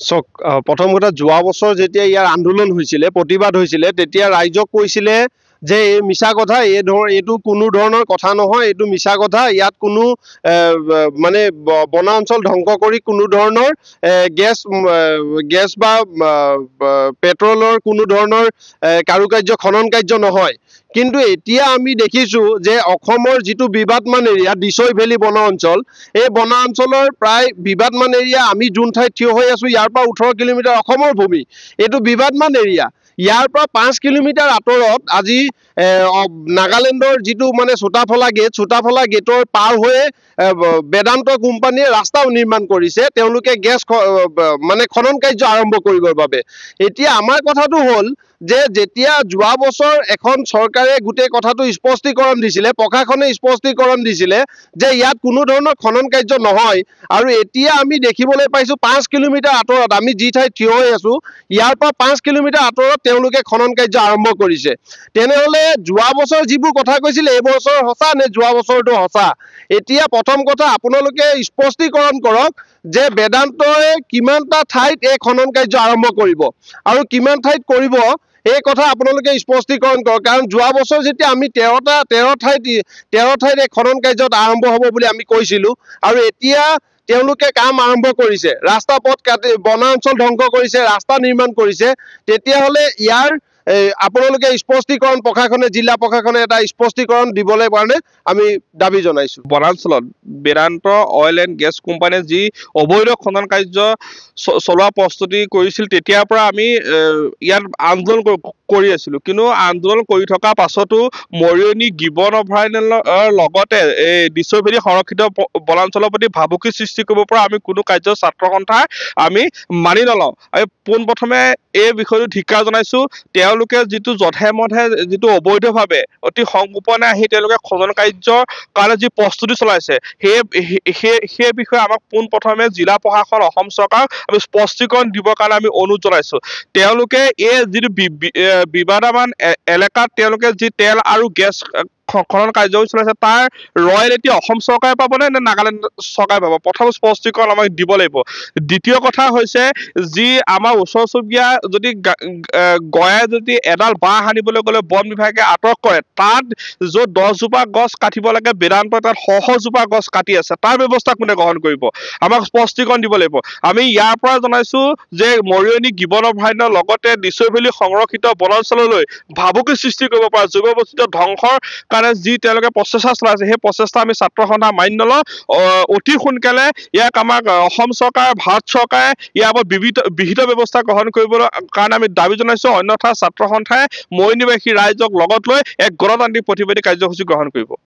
চক প্ৰথম কথা যোৱা বছৰ যেতিয়া ইয়াৰ আন্দোলন হৈছিলে প্ৰতিবাদ হৈছিলে তেতিয়া ৰাইজক কৈছিলে যে এই মিছা কথা এইটো কোনো ধৰণৰ কথা নহয় এইটো মিছা কথা ইয়াত কোনো মানে বনাঞ্চল ধ্বংস কৰি কোনো ধৰণৰ গেছ বা পেট্ৰলৰ কোনো ধৰণৰ কাৰুকাৰ্য খনন কাৰ্য নহয় কিন্তু এতিয়া আমি দেখিছো যে অসমৰ যিটো বিবাদমান এৰিয়া দিছৈ ভেলী বন অঞ্চল এই বন অঞ্চলৰ প্ৰায় বিবাদমান এৰিয়া আমি যোন ঠাইত থিয় হৈ আছো ইয়াৰ পৰা 18 কিলোমিটাৰ অসমৰ ভূমি এইটো বিবাদমান এৰিয়া ইয়াৰ পৰা 5 কিলোমিটাৰ আঁতৰত আজি নাগালেণ্ডৰ যিটো মানে চোটাফলা গেটৰ পাৰ হৈ বেদান্ত কোম্পানীয়ে ৰাস্তাও নিৰ্মাণ কৰিছে তেওঁলোকে গেছ মানে খনন কাৰ্য আৰম্ভ কৰিবৰ বাবে এতিয়া আমাৰ কথাটো হ'ল যে যেতিয়া যোৱা বছৰ এখন চৰকাৰে গোটেই কথাটো স্পষ্টীকৰণ দিছিলে প্ৰশাসনে স্পষ্টীকৰণ দিছিলে যে ইয়াত কোনো ধৰণৰ খনন কাৰ্য নহয় আৰু এতিয়া আমি দেখিবলৈ পাইছো 5 কিলোমিটাৰ আঁতৰত আমি যি ঠাইত থিয় হৈ আছো ইয়াৰ পৰা 5 কিলোমিটাৰ আঁতৰত তেওঁলোকে খনন কাৰ্য আৰম্ভ কৰিছে তেনেহলে যোৱা বছৰ যিবোৰ কথা কৈছিলে এই বছৰ সঁচা নে যোৱা বছৰটো সঁচা এতিয়া প্ৰথম কথা আপোনালোকে স্পষ্টীকৰণ কৰক যে বেদান্তই কিমানটা ঠাইত এই খনন কাৰ্য আৰম্ভ কৰিব আৰু কিমান ঠাইত কৰিব এই কথা আপোনালোকে স্পষ্টীকৰণ কৰক কাৰণ যোৱা বছৰ যেতিয়া আমি 13 ঠাইত এই খনন কাৰ্যত আৰম্ভ হ'ব বুলি আমি কৈছিলো আৰু এতিয়া তেওঁলোকে কাম আৰম্ভ কৰিছে ৰাস্তা পথ কাটি বনাঞ্চল ধ্বংস কৰিছে ৰাস্তা নিৰ্মাণ কৰিছে তেতিয়াহলে ইয়াৰ আপোনালোকে স্পষ্টীকৰণ প্ৰশাসনে জিলা প্ৰশাসনে এটা স্পষ্টীকৰণ দিবলৈ কাৰণে আমি দাবী জনাইছো বনাঞ্চলত বেদান্ত অইল এণ্ড গেছ কোম্পানীয়ে যি অবৈধ খনন কাৰ্য চলোৱা প্ৰস্তুতি কৰিছিল তেতিয়াৰ পৰা আমি ইয়াত আন্দোলন কৰি আছিলো কিন্তু আন্দোলন কৰি থকা পাছতো মৰিয়নি গিবন অভয়াৰণ্যৰ লগতে এই দিছৈ ভেলী সংৰক্ষিত বনাঞ্চলৰ প্ৰতি ভাবুকি সৃষ্টি কৰিব পৰা আমি কোনো কাৰ্য ছাত্ৰ সন্থা আমি মানি নলওঁ আমি পোনপ্ৰথমে এই বিষয়টো ধিক্কাৰ জনাইছো তেওঁলোকে যিটো যধে-মধে যিটো অবৈধভাৱে অতি সংগোপনে আহি তেওঁলোকে খনন কাৰ্যৰ কাৰণে যি প্ৰস্তুতি চলাইছে সেই বিষয়ে আমাক পোনপ্ৰথমে জিলা প্ৰশাসন অসম চৰকাৰক আমি স্পষ্টীকৰণ দিবৰ কাৰণে আমি অনুৰোধ জনাইছো তেওঁলোকে এই যিটো বিবাদমান এলেকাত তেওঁলোকে যি তেল আৰু গেছ খনন কাৰ্যসূচী চলাইছে তাৰ ৰয়েলিটি অসম চৰকাৰে পাব নে নাগালেণ্ড চৰকাৰে পাব প্ৰথম স্পষ্টীকৰণ আমাক দিব লাগিব দ্বিতীয় কথা হৈছে যি আমাৰ ওচৰ চুবুৰীয়া যদি গয়াই যদি এডাল বাঁহ আনিবলৈ গ'লে বন বিভাগে আটক কৰে তাত য'ত 10 জোপা গছ কাটিব লাগে বেদান্ত তাত জোপা গছ কাটি আছে তাৰ ব্যৱস্থা কোনে গ্ৰহণ কৰিব আমাক স্পষ্টীকৰণ দিব লাগিব আমি ইয়াৰ পৰা জনাইছো যে মৰিয়নি গিবন অভয়াৰণ্যৰ লগতে দিছৈ ভেলী সংৰক্ষিত বনাঞ্চললৈ ভাবুকি সৃষ্টি কৰিব পৰা জৈৱ বৈচিত্ৰ্য ধ্বংসৰ কাৰণে যি তেওঁলোকে প্ৰচেষ্টা চলাইছে সেই প্ৰচেষ্টা আমি ছাত্ৰ সন্থা মানি নলওঁ অতি সোনকালে ইয়াক আমাক অসম চৰকাৰ ভাৰত চৰকাৰে ইয়াৰ ওপৰত বিহিত ব্যৱস্থা গ্ৰহণ কৰিবলৈ কাৰণে আমি দাবী জনাইছো অন্যথা ছাত্ৰ সন্থাই মৰিয়নিবাসী ৰাইজক লগত লৈ এক গণতান্ত্ৰিক প্ৰতিবাদী কাৰ্যসূচী গ্ৰহণ কৰিব